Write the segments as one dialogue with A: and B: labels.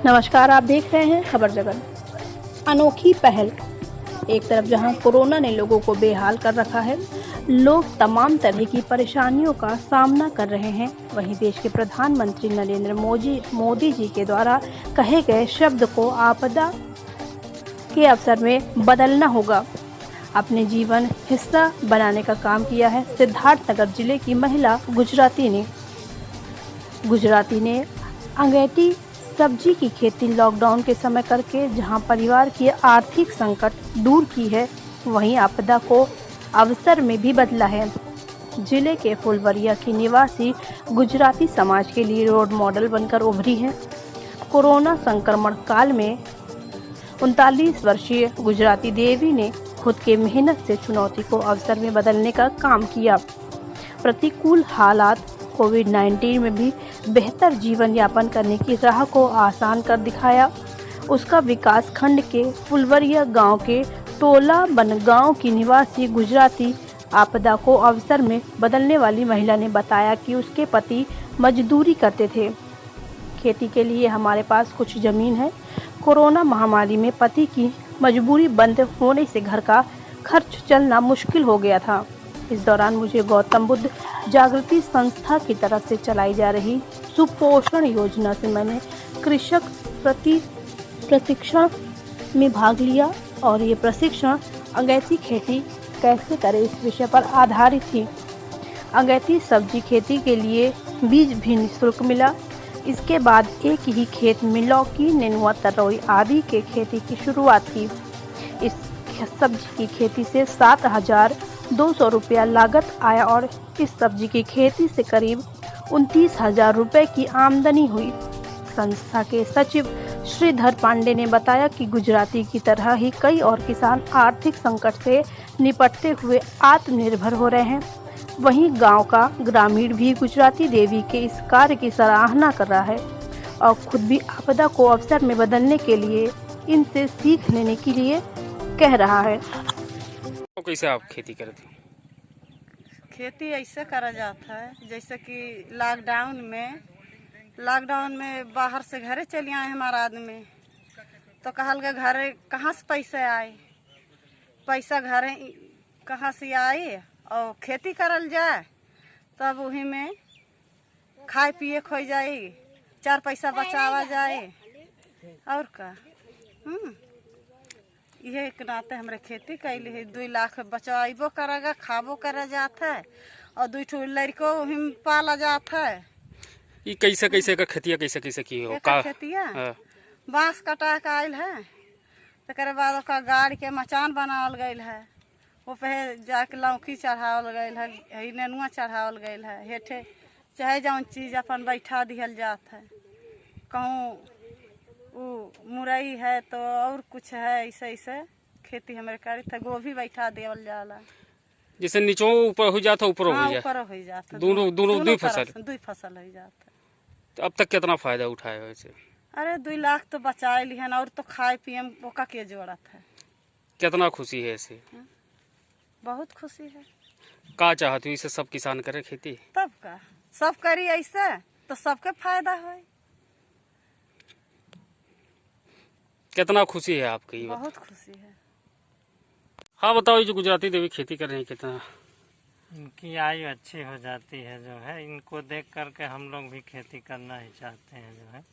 A: नमस्कार, आप देख रहे हैं खबर जगत। अनोखी पहल। एक तरफ जहां कोरोना ने लोगों को बेहाल कर रखा है, लोग तमाम तरह की परेशानियों का सामना कर रहे हैं, वहीं देश के प्रधानमंत्री नरेंद्र मोदी जी के द्वारा कहे गए शब्द को आपदा के अवसर में बदलना होगा, अपने जीवन हिस्सा बनाने का काम किया है। सिद्धार्थनगर जिले की महिला गुजराती ने अंगेठी सब्जी की खेती लॉकडाउन के समय करके जहां परिवार की आर्थिक संकट दूर की है, वहीं आपदा को अवसर में भी बदला है। जिले के फुलवरिया की निवासी गुजराती समाज के लिए रोल मॉडल बनकर उभरी है। कोरोना संक्रमण काल में 39 वर्षीय गुजराती देवी ने खुद के मेहनत से चुनौती को अवसर में बदलने का काम किया। प्रतिकूल हालात कोविड-19 में भी बेहतर जीवन यापन करने की राह को आसान कर दिखाया। उसका विकास खंड के फुलवरिया गांव के टोला बनगांव की निवासी गुजराती आपदा को अवसर में बदलने वाली महिला ने बताया कि उसके पति मजदूरी करते थे। खेती के लिए हमारे पास कुछ जमीन है। कोरोना महामारी में पति की मजबूरी बंद होने से घर का खर्च चलना मुश्किल हो गया था। इस दौरान मुझे गौतम बुद्ध जागृति संस्था की तरफ से चलाई जा रही सुपोषण योजना से मैंने कृषक प्रशिक्षण में भाग लिया और ये प्रशिक्षण अगेती खेती कैसे करें इस विषय पर आधारित थी। अगेती सब्जी खेती के लिए बीज भी निःशुल्क मिला। इसके बाद एक ही खेत में लौकी, नेनुआ, तरोई आदि के खेती की शुरुआत की। इस सब्जी की खेती से 7,200 रुपया लागत आया और इस सब्जी की खेती से करीब 29,000 रुपये की आमदनी हुई। संस्था के सचिव श्रीधर पांडे ने बताया कि गुजराती की तरह ही कई और किसान आर्थिक संकट से निपटते हुए आत्मनिर्भर हो रहे हैं। वहीं गांव का ग्रामीण भी गुजराती देवी के इस कार्य की सराहना कर रहा है और खुद भी आपदा को अवसर में बदलने के लिए इनसे सीख लेने के लिए कह रहा है।
B: तो कैसे आप खेती करते हैं?
C: खेती ऐसे करा जाता है जैसे कि लॉकडाउन में बाहर से घरे चले आए हमारा आदमी, तो कहल गए घरे कहाँ से पैसा घरे कहाँ से आए और खेती करल जाए, तब वही में खाए पिए खो जाए, 4 पैसा बचावा जाए और का। ये एक नाते हमरे खेती कैली है। 2 लाख बचाइबो करेगा, खाबो करा जाता है और 2 ठो लड़को वही में पाला जाता है।
B: ये कैसे का खेतिया कैसे की हो का
C: खेतिया बांस कटा के आयल है, तकर बाद ओका गाड़ के मचान बनावल गयल है। वो पे जाके लौकी चढ़ावल गयल है, नेनुआ चढ़ावल गयल है। हेठे चाहे जौन चीज अपन बैठा दिहल जात है। कहूँ मुरई है तो और कुछ है, ऐसे खेती हमारे करी था। गोभी बैठा देवल जाला,
B: जैसे नीचों ऊपर हो जाता ऊपर
C: हाँ,
B: हो जाता,
C: ऊपर हो जाता।
B: दोनों 2 फसल
C: हो जाता।
B: तो अब तक कितना फायदा उठाया वैसे?
C: अरे 2 लाख तो बचा लिहन और तो खाए पिए ओका के जोड़त है।
B: कितना खुशी है ऐसे?
C: बहुत खुशी है।
B: का चाहती हूँ इसे सब किसान करे खेती?
C: तब का सब करी ऐसे तो सबके फायदा है।
B: कितना खुशी है आपकी?
C: बहुत खुशी है।
B: हाँ बताओ, ये जो गुजराती देवी खेती कर रहे हैं कितना?
D: इनकी आयु अच्छी हो जाती है जो है। इनको देख करके हम लोग भी खेती करना ही चाहते हैं जो है।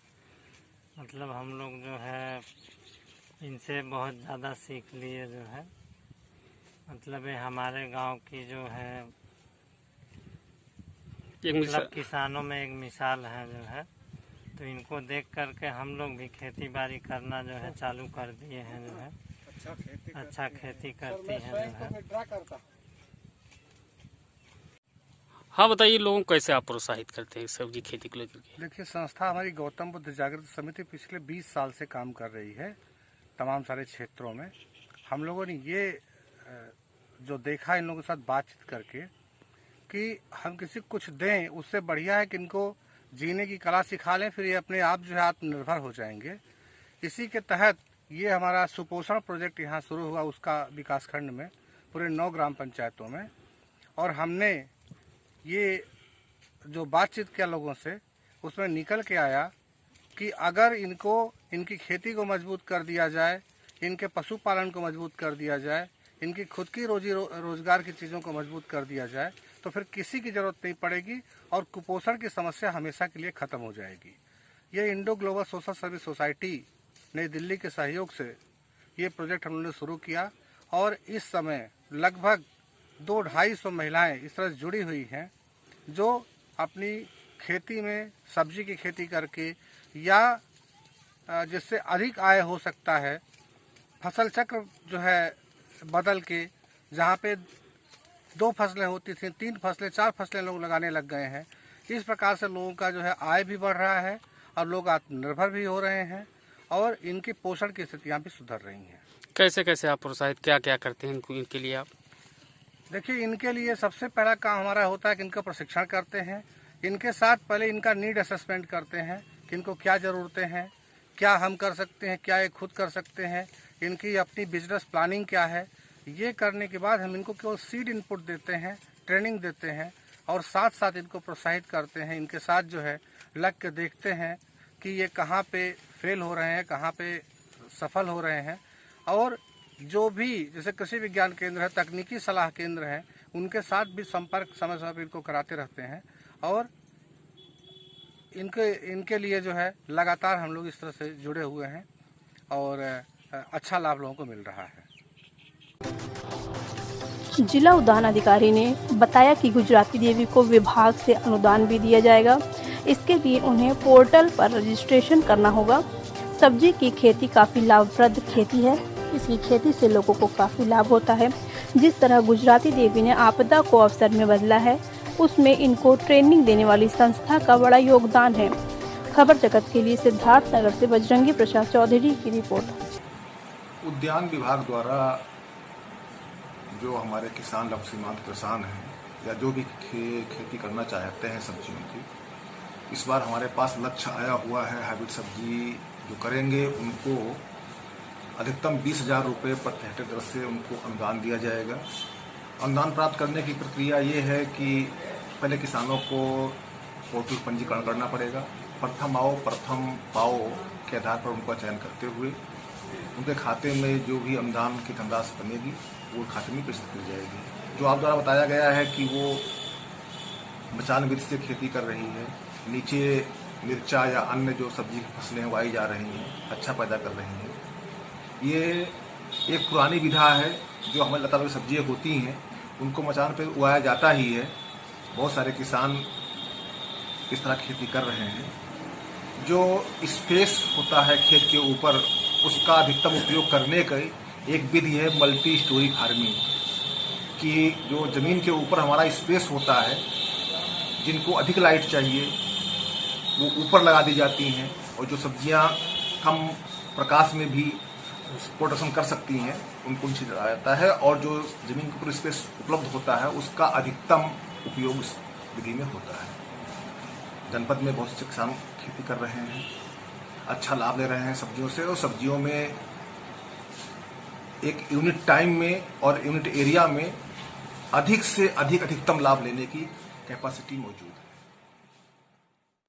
D: मतलब हम लोग जो है इनसे बहुत ज़्यादा सीख लिए जो है। मतलब ये हमारे गांव की जो है मतलब किसानों में एक मिसाल है जो है। तो इनको देख करके हम लोग भी खेती बाड़ी करना जो है चालू कर दिए हैं जो है। अच्छा खेती करती हैं जो है।
B: हाँ बताइए, लोगों को कैसे आप प्रोत्साहित करते हैं सब्जी खेती को लेकर के?
E: देखिए, संस्था हमारी गौतम बुद्ध जागृति समिति पिछले 20 साल से काम कर रही है तमाम सारे क्षेत्रों में। हम लोगों ने ये जो देखा इन लोगों के साथ बातचीत करके कि हम किसी को कुछ दें, उससे बढ़िया है कि इनको जीने की कला सिखा लें, फिर ये अपने आप जो है आत्मनिर्भर हो जाएंगे। इसी के तहत ये हमारा सुपोषण प्रोजेक्ट यहाँ शुरू हुआ, उसका विकास खंड में पूरे 9 ग्राम पंचायतों में। और हमने ये जो बातचीत किया लोगों से, उसमें निकल के आया कि अगर इनकी खेती को मजबूत कर दिया जाए, इनके पशुपालन को मजबूत कर दिया जाए, इनकी खुद की रोजगार की चीज़ों को मजबूत कर दिया जाए तो फिर किसी की ज़रूरत नहीं पड़ेगी और कुपोषण की समस्या हमेशा के लिए ख़त्म हो जाएगी। ये Indo global social service society नई दिल्ली के सहयोग से ये प्रोजेक्ट हम लोगों ने शुरू किया और इस समय लगभग 200-250 महिलाएं इस तरह से जुड़ी हुई हैं जो अपनी खेती में सब्जी की खेती करके या जिससे अधिक आय हो सकता है, फसल चक्र जो है बदल के जहाँ पे 2 फसलें होती थी 3 फसलें 4 फसलें लोग लगाने लग गए हैं। इस प्रकार से लोगों का जो है आय भी बढ़ रहा है और लोग आत्मनिर्भर भी हो रहे हैं और इनकी पोषण की स्थितियाँ भी सुधर रही हैं।
B: कैसे कैसे आप प्रोत्साहित क्या क्या करते हैं इनके लिए आप?
E: देखिए, इनके लिए सबसे पहला काम हमारा होता है कि इनका प्रशिक्षण करते हैं। इनके साथ पहले इनका नीड असेसमेंट करते हैं कि इनको क्या ज़रूरतें हैं, क्या हम कर सकते हैं, क्या ये खुद कर सकते हैं, इनकी अपनी बिजनेस प्लानिंग क्या है। ये करने के बाद हम इनको केवल सीड इनपुट देते हैं, ट्रेनिंग देते हैं और साथ साथ इनको प्रोत्साहित करते हैं। इनके साथ जो है लग के देखते हैं कि ये कहाँ पे फेल हो रहे हैं, कहाँ पे सफल हो रहे हैं और जो भी जैसे कृषि विज्ञान केंद्र है, तकनीकी सलाह केंद्र है, उनके साथ भी संपर्क समय समय पर इनको कराते रहते हैं और इनके लिए जो है लगातार हम लोग इस तरह से जुड़े हुए हैं और अच्छा लाभ लोगों को मिल रहा है।
A: जिला उद्यान अधिकारी ने बताया कि गुजराती देवी को विभाग से अनुदान भी दिया जाएगा। इसके लिए उन्हें पोर्टल पर रजिस्ट्रेशन करना होगा। सब्जी की खेती काफ़ी लाभप्रद खेती है। इसकी खेती से लोगों को काफ़ी लाभ होता है। जिस तरह गुजराती देवी ने आपदा को अवसर में बदला है, उसमें इनको ट्रेनिंग देने वाली संस्था का बड़ा योगदान है। खबर जगत के लिए सिद्धार्थ नगर से बजरंगी प्रसाद चौधरी की रिपोर्ट।
F: उद्यान विभाग द्वारा जो हमारे किसान लघु सीमांत किसान हैं या जो भी खेती करना चाहते हैं सब्जियों की, इस बार हमारे पास लक्ष्य आया हुआ है। हाइब्रिड सब्जी जो करेंगे उनको अधिकतम 20,000 रुपये प्रति हेक्टेयर दर से उनको अनुदान दिया जाएगा। अनुदान प्राप्त करने की प्रक्रिया ये है कि पहले किसानों को पोर्टल पंजीकरण करना पड़ेगा। प्रथम आओ प्रथम पाओ के आधार पर उनका चयन करते हुए उनके खाते में जो भी अनुदान की धनराशि बनेगी वो खाते में प्रेषित की जाएगी। जो आप द्वारा बताया गया है कि वो मचान विधि से खेती कर रही है, नीचे मिर्चा या अन्य जो सब्जी की फसलें उगाई जा रही हैं, अच्छा पैदा कर रही हैं, ये एक पुरानी विधा है। जो हमारे लता सब्जियाँ होती हैं उनको मचान पर उगाया जाता ही है। बहुत सारे किसान इस तरह खेती कर रहे हैं। जो स्पेस होता है खेत के ऊपर उसका अधिकतम उपयोग करने का एक विधि है मल्टी स्टोरी फार्मिंग कि जो ज़मीन के ऊपर हमारा स्पेस होता है, जिनको अधिक लाइट चाहिए वो ऊपर लगा दी जाती हैं और जो सब्जियां कम प्रकाश में भी प्रोडक्शन कर सकती हैं उनको नीचे लगाया जाता है और जो ज़मीन के ऊपर स्पेस उपलब्ध होता है उसका अधिकतम उपयोग इस विधि में होता है। जनपद में बहुत से किसान खेती कर रहे हैं, अच्छा लाभ ले रहे हैं सब्जियों से और सब्जियों में एक यूनिट टाइम में और यूनिट एरिया में अधिक से अधिकतम लाभ लेने की कैपेसिटी मौजूद है।